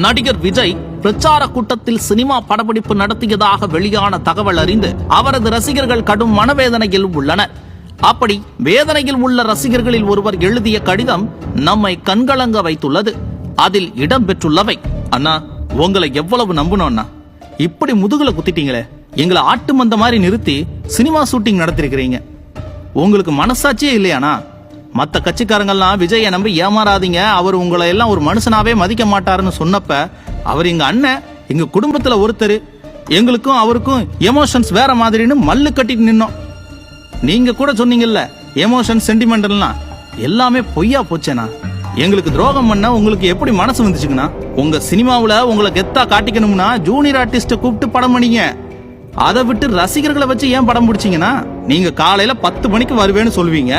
நடிகர் விஜய் பிரச்சார கூட்டத்தில் சினிமா படப்பிடிப்பு நடத்தியதாக வெளியான தகவல் அறிந்து அவரது ரசிகர்கள் கடும் மனவேதனையில் உள்ளனர். அப்படி வேதனையில் உள்ள ரசிகர்களில் ஒருவர் எழுதிய கடிதம் நம்மை கண்கலங்க வைத்துள்ளது. அதில் இடம்பெற்றுள்ளவை: அண்ணா, உங்களை எவ்வளவு நம்புனோம்னா, இப்படி முதுகுல குத்திட்டீங்களே, எங்களை ஆட்டு மந்த மாதிரி நிறுத்தி சினிமா ஷூட்டிங் நடத்திருக்கிறீங்க. உங்களுக்கு மனசாட்சியே இல்லையானா? மத்த கட்சிக்காரங்கள்லாம் விஜயை நம்பி ஏமாறாதீங்க, அவர் உங்களை எல்லாம் ஒரு மனுஷனாவே மதிக்க மாட்டாருன்னு சொன்னப்ப, அவர் எங்க அண்ணன், எங்க குடும்பத்துல ஒருத்தர், எங்களுக்கும் அவருக்கும் எமோஷன்ஸ் வேற மாதிரின்னு மல்லு கட்டிட்டு நின்னோம். நீங்க கூட சொன்னீங்கல்ல, எமோஷன் சென்டிமெண்டல்னா எல்லாமே பொய்யா போச்சேனா? எங்களுக்கு துரோகம் பண்ண உங்களுக்கு எப்படி மனசு வந்துச்சுங்கண்ணா? உங்க சினிமாவுல உங்களை கெத்தா காட்டிக்கணும்னா ஜூனியர் ஆர்டிஸ்ட கூப்பிட்டு படம் பண்ணீங்க. அதை விட்டு ரசிகர்களை வச்சு ஏன் படம் பிடிச்சீங்கன்னா? நீங்க காலையில 10 மணிக்கு வருவேன்னு சொல்லுவீங்க,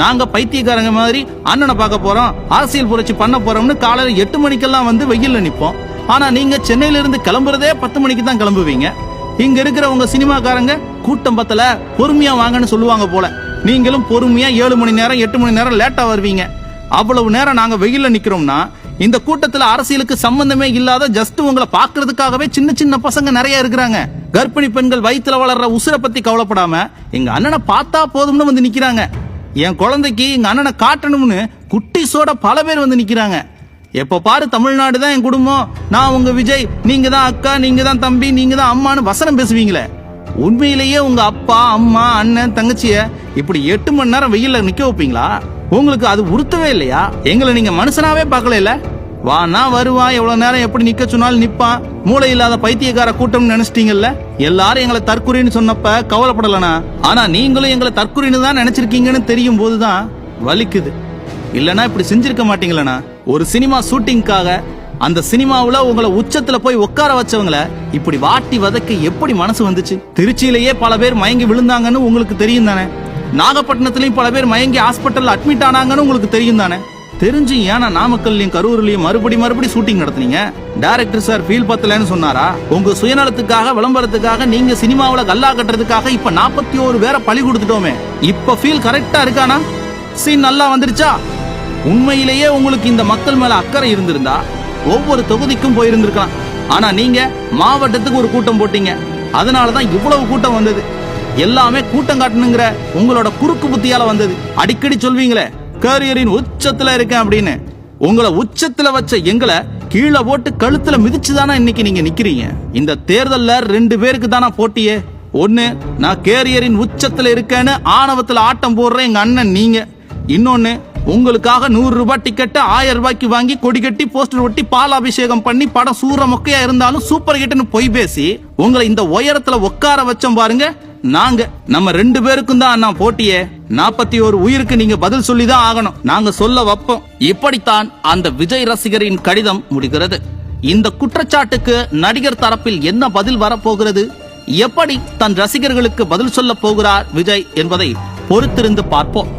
நாங்க பைத்தியக்காரங்க மாதிரி அண்ணனை பார்க்க போறோம், அரசியல் புரட்சி பண்ண போறோம்னு காலையில 8 மணிக்கெல்லாம் வந்து வெயில்ல நிப்போம். ஆனா நீங்க சென்னையில இருந்து கிளம்புறதே 10 மணிக்கு தான் கிளம்புவீங்க. இங்க இருக்கிற உங்க சினிமாக்காரங்க கூட்டம் பத்தல, பொறுமையா வாங்கன்னு சொல்லுவாங்க போல. நீங்களும் பொறுமையா 7 மணி நேரம் 8 மணி நேரம் லேட்டா வருவீங்க. அவ்வளவு நேரம் நாங்க வெயில்ல நிக்கிறோம்னா, இந்த கூட்டத்துல அரசியலுக்கு சம்பந்தமே இல்லாத ஜஸ்ட் உங்களை பாக்குறதுக்காகவே சின்ன சின்ன பசங்க நிறைய இருக்கிறாங்க. கர்ப்பிணி பெண்கள் வயிற்றுல வளர்ற உசுரை பத்தி கவலைப்படாம எங்க அண்ணனை பார்த்தா போதும்னு வந்து நிக்கிறாங்க. என் குழந்தைக்கு எங்க அண்ணனை காட்டணும்னு குட்டிஸோட பல பேர் வந்து நிக்கிறாங்க. எப்ப பாரு தமிழ்நாடு தான் என் குடும்பம், நான் உங்க விஜய், நீங்க தான் அக்கா, நீங்க தான் தம்பி, நீங்க தான் அம்மான்னு வசனம் பேசுவீங்களே. உண்மையிலேயே உங்க அப்பா, அம்மா, அண்ணன், தங்கச்சிய இப்படி 8 மணி நேரம் வெயில்ல நிக்க வைப்பீங்களா? உங்களுக்கு அது உறுத்தவே இல்லையா? எங்களை நீங்க மனுஷனாவே பார்க்கல. வானா வருவான், எவ்வளவு நேரம் எப்படி நிக்க சொன்னாலும் நிப்பான், மூளை இல்லாத பைத்தியக்கார கூட்டம் நினைச்சிட்டீங்கல்ல. எல்லாரும் எங்களை தற்குறின்னு சொன்னப்ப கவலைப்படலனா, ஆனா நீங்களும் எங்களை தற்குறின்னு தான் நினைச்சிருக்கீங்கன்னு தெரியும் போதுதான் வலிக்குது. இல்லனா இப்படி செஞ்சிருக்க மாட்டீங்களா? ஒரு சினிமா ஷூட்டிங்காக அந்த சினிமாவுல உங்களை உச்சத்துல போய் உட்கார வச்சவங்கள இப்படி வாட்டி வதக்க எப்படி மனசு வந்துச்சு? திருச்சியிலேயே பல பேர் மயங்கி விழுந்தாங்கன்னு உங்களுக்கு தெரியும் தானே? நாகப்பட்டினத்திலயும் பல பேர் மயங்கி ஹாஸ்பிட்டல் அட்மிட் ஆனாங்கன்னு உங்களுக்கு தெரியும் தானே? தெரிஞ்சு ஏன்னா நாமக்கல்லையும் கரூர்லயும் மறுபடி ஷூட்டிங் நடத்துனீங்க? டைரக்டர் சார் ஃபீல் பத்தலன்னு சொன்னாரா? உங்க சுயநலத்துக்காக, விளம்பரத்துக்காக, நீங்க சினிமாவுல கல்லா கட்டுறதுக்காக இப்ப 41 பேரை பழி கொடுத்துட்டோமே, இப்ப ஃபீல் கரெக்டா இருக்கானா? சீன் நல்லா வந்துருச்சா? உண்மையிலேயே உங்களுக்கு இந்த மக்கள் மேல அக்கறை இருந்திருந்தா ஒவ்வொரு தொகுதிக்கும் போயிருந்திருக்கலாம். ஆனா நீங்க மாவட்டத்துக்கு ஒரு கூட்டம் போட்டீங்க, அதனாலதான் இவ்வளவு கூட்டம் வந்தது. எல்லாமே கூட்டம் காட்டணுங்கிற உங்களோட குறுக்கு புத்தியால வந்தது. அடிக்கடி சொல்வீங்களே, கேரியரின் உச்சத்துல இருக்கேன் அப்படின்னு. உங்களை உச்சத்துல வச்ச எங்களை கீழே போட்டு கழுத்துல மிதிச்சுதானா இன்னைக்கு நீங்க நிக்கிறீங்க? இந்த தேர்தல்ல 2 பேருக்கு தானா போட்டியே. ஒண்ணு, நான் கேரியரின் உச்சத்துல இருக்கேன்னு ஆணவத்துல ஆட்டம் போடுற எங்க அண்ணன் நீங்க. இன்னொன்னு, உங்களுக்காக 100 ரூபாய் டிக்கெட் 1000 ரூபாய்க்கு வாங்கி கொடி கட்டி போஸ்டர் ஒட்டி பாலாபிஷேகம் பண்ணி படம் சூற மொக்கையா இருந்தாலும் சூப்பர் ஹிட்னு பொய் பேசி உங்களை இந்த உயரத்துல உட்கார வச்சோம் பாருங்க. நாங்க நம்ம 2 பேருக்கும் தான் அண்ணா போட்டியே. 41 உயிருக்கு நீங்க பதில் சொல்லிதான் ஆகணும். நாங்க சொல்ல வைப்போம். இப்படித்தான் அந்த விஜய் ரசிகரின் கடிதம் முடிகிறது. இந்த குற்றச்சாட்டுக்கு நடிகர் தரப்பில் என்ன பதில் வரப்போகிறது, எப்படி தன் ரசிகர்களுக்கு பதில் சொல்ல போகிறார் விஜய் என்பதை பொறுத்திருந்து பார்ப்போம்.